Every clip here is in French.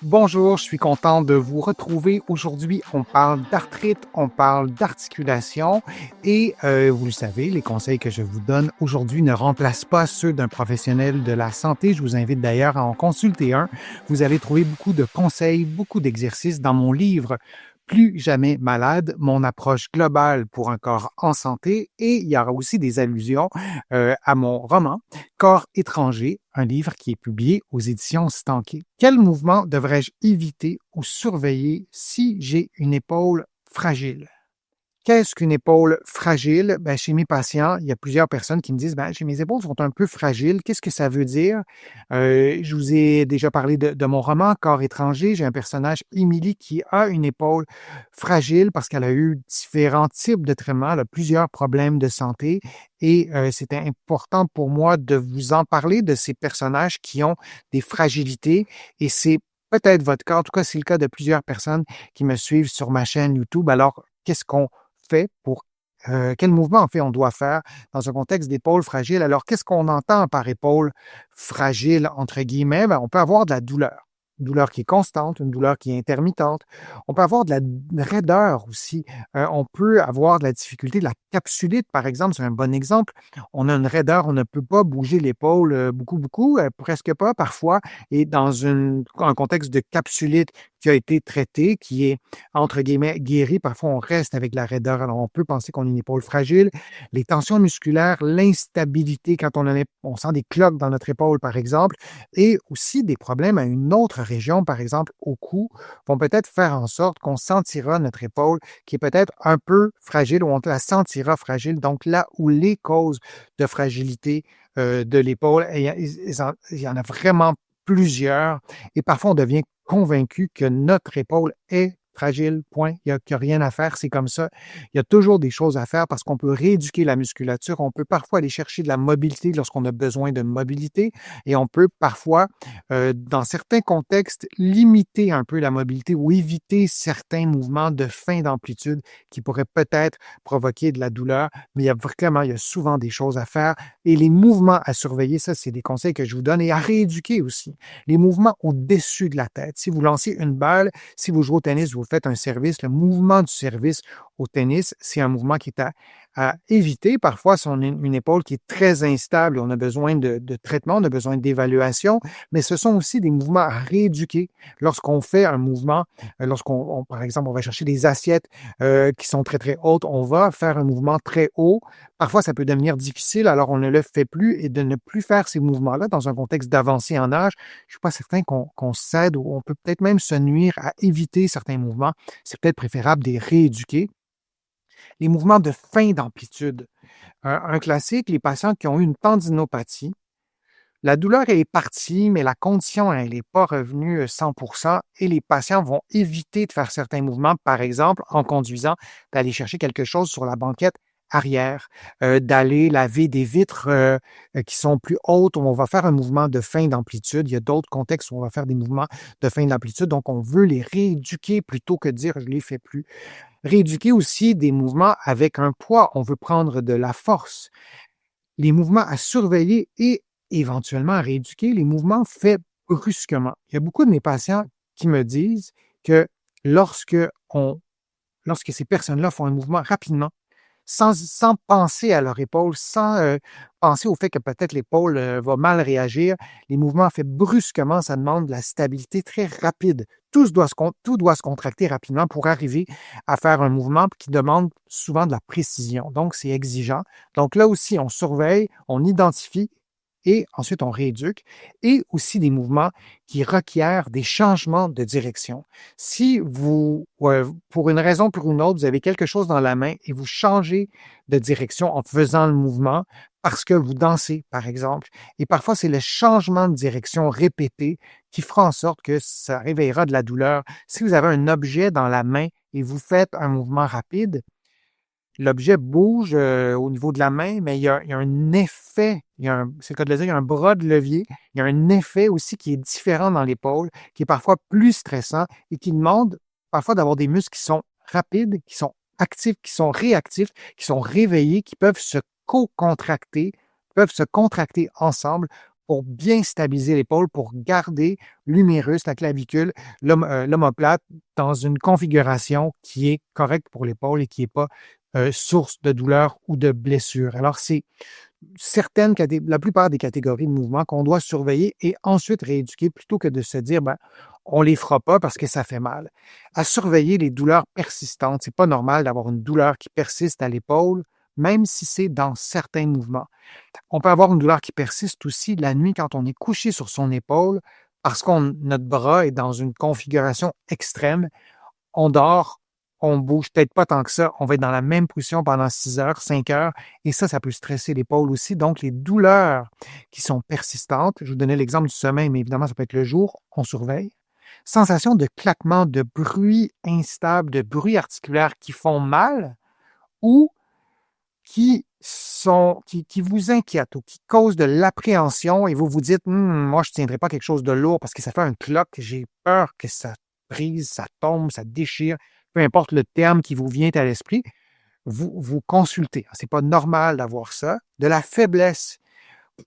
Bonjour, je suis content de vous retrouver. Aujourd'hui, on parle d'arthrite, on parle d'articulation et vous le savez, les conseils que je vous donne aujourd'hui ne remplacent pas ceux d'un professionnel de la santé. Je vous invite d'ailleurs à en consulter un. Vous allez trouver beaucoup de conseils, beaucoup d'exercices dans mon livre Plus jamais malade, mon approche globale pour un corps en santé, et il y aura aussi des allusions à mon roman Corps étranger, un livre qui est publié aux éditions Stanké. Quel mouvement devrais-je éviter ou surveiller si j'ai une épaule fragile? Qu'est-ce qu'une épaule fragile? Ben, chez mes patients, il y a plusieurs personnes qui me disent, ben, mes épaules sont un peu fragiles. Qu'est-ce que ça veut dire? Je vous ai déjà parlé de mon roman Corps étranger. J'ai un personnage, Émilie, qui a une épaule fragile parce qu'elle a eu différents types de traitements, elle a plusieurs problèmes de santé, et c'était important pour moi de vous en parler, de ces personnages qui ont des fragilités, et c'est peut-être votre cas, en tout cas c'est le cas de plusieurs personnes qui me suivent sur ma chaîne YouTube. Alors, qu'est-ce qu'on fait pour quel mouvement, en fait, on doit faire dans un contexte d'épaule fragile? Alors, qu'est-ce qu'on entend par épaule fragile, entre guillemets? Ben, on peut avoir de la douleur. Une douleur qui est constante, une douleur qui est intermittente. On peut avoir de la raideur aussi. On peut avoir de la difficulté, de la capsulite, par exemple, c'est un bon exemple. On a une raideur, on ne peut pas bouger l'épaule beaucoup, presque pas parfois. Et dans un contexte de capsulite qui a été traité, qui est entre guillemets, guéri. Parfois, on reste avec la raideur. Alors, on peut penser qu'on a une épaule fragile. Les tensions musculaires, l'instabilité quand on sent des cloques dans notre épaule, par exemple, et aussi des problèmes à une autre région, par exemple au cou, vont peut-être faire en sorte qu'on sentira notre épaule qui est peut-être un peu fragile ou on la sentira fragile. Donc, là où les causes de fragilité de l'épaule, il y en a vraiment plusieurs. Et parfois, on devient convaincu que notre épaule est fragile, point. Il n'y a rien à faire, c'est comme ça. Il y a toujours des choses à faire parce qu'on peut rééduquer la musculature. On peut parfois aller chercher de la mobilité lorsqu'on a besoin de mobilité, et on peut parfois, dans certains contextes, limiter un peu la mobilité ou éviter certains mouvements de fin d'amplitude qui pourraient peut-être provoquer de la douleur. Mais il y a souvent des choses à faire, et les mouvements à surveiller, ça, c'est des conseils que je vous donne, et à rééduquer aussi. Les mouvements au-dessus de la tête. Si vous lancez une balle, si vous jouez au tennis, vous faites un service, le mouvement du service au tennis, c'est un mouvement qui est à éviter. Parfois, si on a une épaule qui est très instable, on a besoin de traitement, on a besoin d'évaluation, mais ce sont aussi des mouvements à rééduquer lorsqu'on fait un mouvement, par exemple, on va chercher des assiettes qui sont très, très hautes, on va faire un mouvement très haut. Parfois, ça peut devenir difficile, alors on ne le fait plus, et de ne plus faire ces mouvements-là dans un contexte d'avancée en âge, je ne suis pas certain qu'on cède, ou on peut peut-être même se nuire à éviter certains mouvements. C'est peut-être préférable de les rééduquer. Les mouvements de fin d'amplitude. Un classique, les patients qui ont eu une tendinopathie, la douleur est partie, mais la condition, elle n'est pas revenue 100%, et les patients vont éviter de faire certains mouvements, par exemple, en conduisant, d'aller chercher quelque chose sur la banquette arrière, d'aller laver des vitres qui sont plus hautes, où on va faire un mouvement de fin d'amplitude. Il y a d'autres contextes où on va faire des mouvements de fin d'amplitude, donc on veut les rééduquer plutôt que de dire je ne les fais plus. Rééduquer aussi des mouvements avec un poids, on veut prendre de la force. Les mouvements à surveiller et éventuellement à rééduquer, les mouvements faits brusquement. Il y a beaucoup de mes patients qui me disent que lorsque, lorsque ces personnes-là font un mouvement rapidement, sans penser à leur épaule, sans penser au fait que peut-être l'épaule va mal réagir, les mouvements faits brusquement, ça demande de la stabilité très rapide. Tout doit se contracter rapidement pour arriver à faire un mouvement qui demande souvent de la précision. Donc, c'est exigeant. Donc, là aussi, on surveille, on identifie, et ensuite on rééduque, et aussi des mouvements qui requièrent des changements de direction. Si vous, pour une raison ou pour une autre, vous avez quelque chose dans la main et vous changez de direction en faisant le mouvement parce que vous dansez, par exemple, et parfois c'est le changement de direction répété qui fera en sorte que ça réveillera de la douleur. Si vous avez un objet dans la main et vous faites un mouvement rapide, l'objet bouge au niveau de la main, mais il y a un effet, c'est le cas de le dire, il y a un bras de levier, il y a un effet aussi qui est différent dans l'épaule, qui est parfois plus stressant et qui demande parfois d'avoir des muscles qui sont rapides, qui sont actifs, qui sont réactifs, qui sont réveillés, qui peuvent se co-contracter, peuvent se contracter ensemble pour bien stabiliser l'épaule, pour garder l'humérus, la clavicule, l'omoplate dans une configuration qui est correcte pour l'épaule et qui n'est pas source de douleur ou de blessure. Alors, c'est la plupart des catégories de mouvements qu'on doit surveiller et ensuite rééduquer plutôt que de se dire, ben, on les fera pas parce que ça fait mal. À surveiller les douleurs persistantes. C'est pas normal d'avoir une douleur qui persiste à l'épaule, même si c'est dans certains mouvements. On peut avoir une douleur qui persiste aussi la nuit quand on est couché sur son épaule parce que notre bras est dans une configuration extrême. On dort, on bouge peut-être pas tant que ça, on va être dans la même position pendant 6 heures, 5 heures, et ça peut stresser l'épaule aussi. Donc, les douleurs qui sont persistantes, je vous donnais l'exemple du sommeil, mais évidemment, ça peut être le jour, on surveille. Sensation de claquement, de bruit instable, de bruit articulaire qui font mal ou qui vous inquiètent ou qui causent de l'appréhension et vous vous dites, moi, je ne tiendrai pas quelque chose de lourd parce que ça fait un cloc, j'ai peur que ça brise, ça tombe, ça déchire, peu importe le terme qui vous vient à l'esprit, vous consultez. C'est pas normal d'avoir ça. De la faiblesse.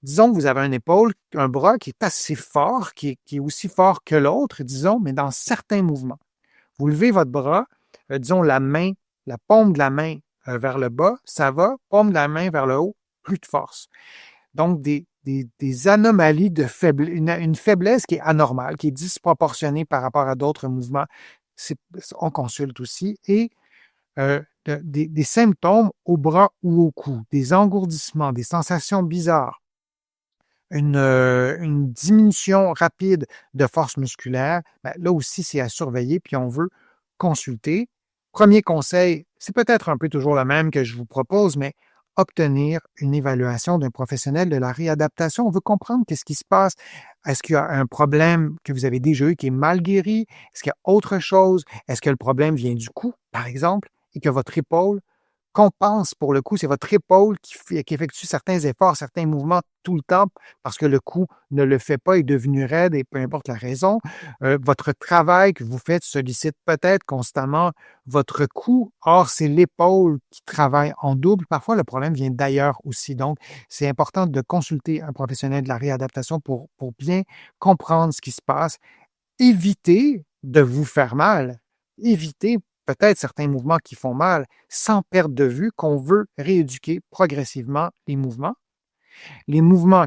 Disons que vous avez une épaule, un bras qui est assez fort, qui est aussi fort que l'autre, disons, mais dans certains mouvements. Vous levez votre bras, disons la main, la paume de la main vers le bas, ça va, paume de la main vers le haut, plus de force. Donc, des anomalies de faiblesse, une faiblesse qui est anormale, qui est disproportionnée par rapport à d'autres mouvements, on consulte aussi. Et des symptômes au bras ou au cou, des engourdissements, des sensations bizarres, une diminution rapide de force musculaire, ben, là aussi, c'est à surveiller, puis on veut consulter. Premier conseil, c'est peut-être un peu toujours le même que je vous propose, mais obtenir une évaluation d'un professionnel de la réadaptation. On veut comprendre qu'est-ce qui se passe. Est-ce qu'il y a un problème que vous avez déjà eu qui est mal guéri? Est-ce qu'il y a autre chose? Est-ce que le problème vient du cou, par exemple, et que votre épaule compense pour le coup, c'est votre épaule qui effectue certains efforts, certains mouvements tout le temps parce que le cou ne le fait pas, est devenu raide et peu importe la raison. Votre travail que vous faites sollicite peut-être constamment votre cou. Or, c'est l'épaule qui travaille en double. Parfois, le problème vient d'ailleurs aussi. Donc, c'est important de consulter un professionnel de la réadaptation pour bien comprendre ce qui se passe. Évitez de vous faire mal. Évitez peut-être certains mouvements qui font mal sans perdre de vue qu'on veut rééduquer progressivement les mouvements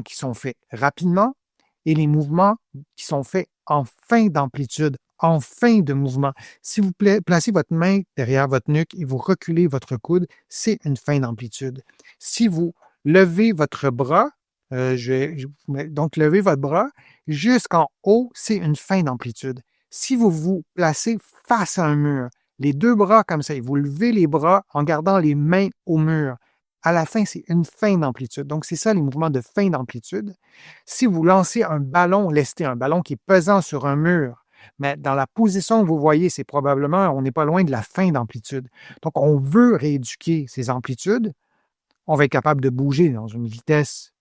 qui sont faits rapidement et les mouvements qui sont faits en fin d'amplitude, en fin de mouvement. Si vous placez votre main derrière votre nuque et vous reculez votre coude, c'est une fin d'amplitude. Si vous levez votre bras, donc levez votre bras jusqu'en haut, c'est une fin d'amplitude. Si vous vous placez face à un mur, les deux bras comme ça, et vous levez les bras en gardant les mains au mur, à la fin, c'est une fin d'amplitude. Donc, c'est ça les mouvements de fin d'amplitude. Si vous lancez un ballon lesté, un ballon qui est pesant sur un mur, mais dans la position que vous voyez, c'est probablement, on n'est pas loin de la fin d'amplitude. Donc, on veut rééduquer ces amplitudes. On va être capable de bouger dans une vitesse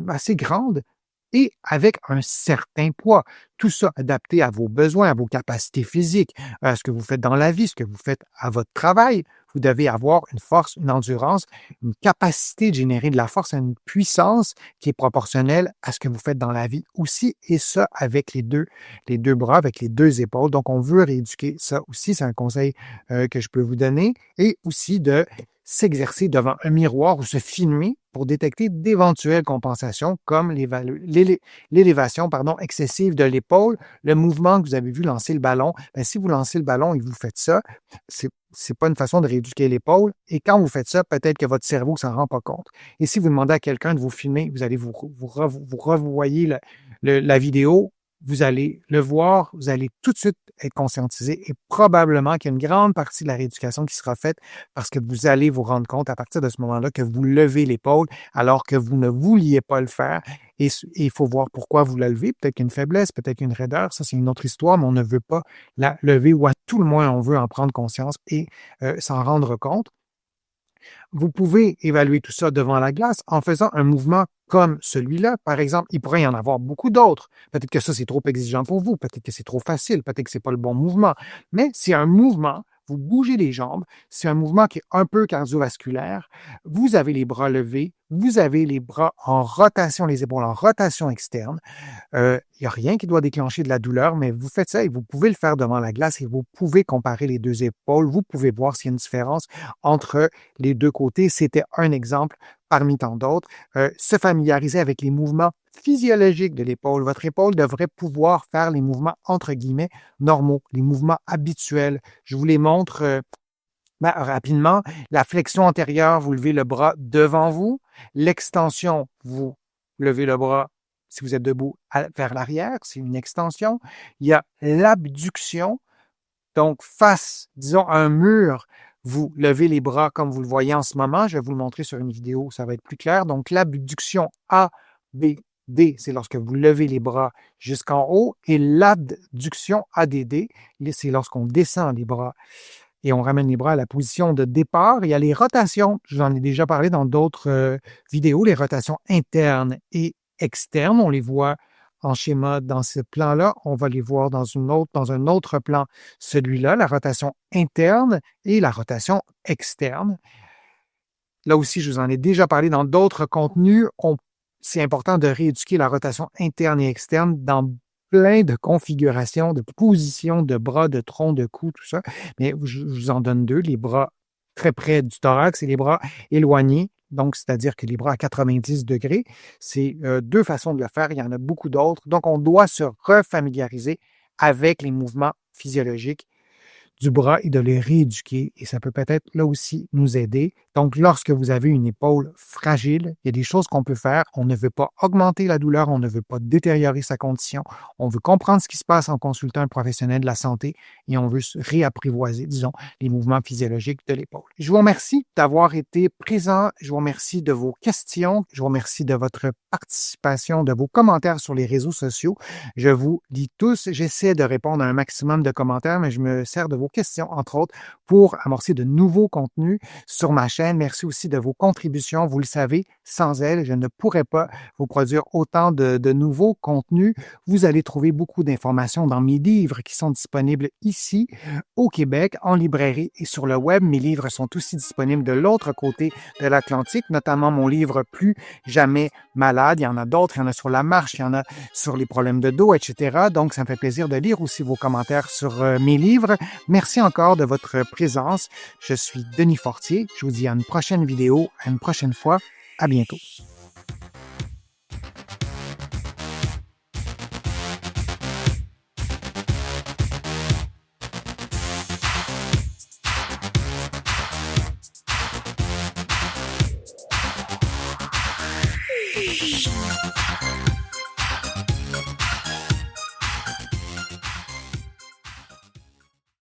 assez grande et avec un certain poids. Tout ça adapté à vos besoins, à vos capacités physiques, à ce que vous faites dans la vie, ce que vous faites à votre travail. Vous devez avoir une force, une endurance, une capacité de générer de la force, une puissance qui est proportionnelle à ce que vous faites dans la vie aussi, et ça avec les deux bras, avec les deux épaules. Donc, on veut rééduquer ça aussi. C'est un conseil que je peux vous donner. Et aussi de s'exercer devant un miroir ou se filmer pour détecter d'éventuelles compensations comme l'élévation excessive de l'épaule, le mouvement que vous avez vu lancer le ballon. Bien, si vous lancez le ballon et que vous faites ça, c'est pas une façon de rééduquer l'épaule. Et quand vous faites ça, peut-être que votre cerveau ne s'en rend pas compte. Et si vous demandez à quelqu'un de vous filmer, vous allez vous revoyer la vidéo, vous allez le voir, vous allez tout de suite être conscientisé et probablement qu'il y a une grande partie de la rééducation qui sera faite parce que vous allez vous rendre compte à partir de ce moment-là que vous levez l'épaule alors que vous ne vouliez pas le faire et il faut voir pourquoi vous la levez. Peut-être qu'il y a une faiblesse, peut-être qu'il y a une raideur, ça c'est une autre histoire, mais on ne veut pas la lever ou à tout le moins on veut en prendre conscience et s'en rendre compte. Vous pouvez évaluer tout ça devant la glace en faisant un mouvement comme celui-là. Par exemple, il pourrait y en avoir beaucoup d'autres. Peut-être que ça, c'est trop exigeant pour vous. Peut-être que c'est trop facile. Peut-être que c'est pas le bon mouvement. Mais c'est un mouvement vous bougez les jambes. C'est un mouvement qui est un peu cardiovasculaire. Vous avez les bras levés, vous avez les bras en rotation, les épaules en rotation externe. Il n'y a rien qui doit déclencher de la douleur, mais vous faites ça et vous pouvez le faire devant la glace et vous pouvez comparer les deux épaules. Vous pouvez voir s'il y a une différence entre les deux côtés. C'était un exemple parmi tant d'autres. Se familiariser avec les mouvements physiologiques de l'épaule. Votre épaule devrait pouvoir faire les mouvements entre guillemets normaux, les mouvements habituels. Je vous les montre rapidement. La flexion antérieure, vous levez le bras devant vous. L'extension, vous levez le bras si vous êtes debout vers l'arrière, c'est une extension. Il y a l'abduction, donc face, disons, à un mur, vous levez les bras comme vous le voyez en ce moment. Je vais vous le montrer sur une vidéo, ça va être plus clair. Donc l'abduction A, B, D, c'est lorsque vous levez les bras jusqu'en haut. Et l'abduction ADD, c'est lorsqu'on descend les bras et on ramène les bras à la position de départ. Il y a les rotations, je vous en ai déjà parlé dans d'autres vidéos, les rotations internes et externes. On les voit en schéma dans ce plan-là. On va les voir dans un autre plan, celui-là, la rotation interne et la rotation externe. Là aussi, je vous en ai déjà parlé dans d'autres contenus. C'est important de rééduquer la rotation interne et externe dans plein de configurations, de positions de bras, de tronc, de cou, tout ça. Mais je vous en donne deux, les bras très près du thorax et les bras éloignés. Donc, c'est-à-dire que les bras à 90 degrés, c'est deux façons de le faire. Il y en a beaucoup d'autres. Donc, on doit se refamiliariser avec les mouvements physiologiques du bras et de les rééduquer. Et ça peut peut-être là aussi nous aider. Donc, lorsque vous avez une épaule fragile, il y a des choses qu'on peut faire. On ne veut pas augmenter la douleur, on ne veut pas détériorer sa condition. On veut comprendre ce qui se passe en consultant un professionnel de la santé et on veut se réapprivoiser, disons, les mouvements physiologiques de l'épaule. Je vous remercie d'avoir été présent. Je vous remercie de vos questions. Je vous remercie de votre participation, de vos commentaires sur les réseaux sociaux. Je vous lis tous. J'essaie de répondre à un maximum de commentaires, mais je me sers de vos questions, entre autres, pour amorcer de nouveaux contenus sur ma chaîne. Merci aussi de vos contributions. Vous le savez, sans elles, je ne pourrais pas vous produire autant de nouveaux contenus. Vous allez trouver beaucoup d'informations dans mes livres qui sont disponibles ici, au Québec, en librairie et sur le web. Mes livres sont aussi disponibles de l'autre côté de l'Atlantique, notamment mon livre Plus jamais malade. Il y en a d'autres, il y en a sur la marche, il y en a sur les problèmes de dos, etc. Donc, ça me fait plaisir de lire aussi vos commentaires sur mes livres. Merci encore de votre présence. Je suis Denis Fortier. Je vous dis à une prochaine vidéo, à une prochaine fois. À bientôt.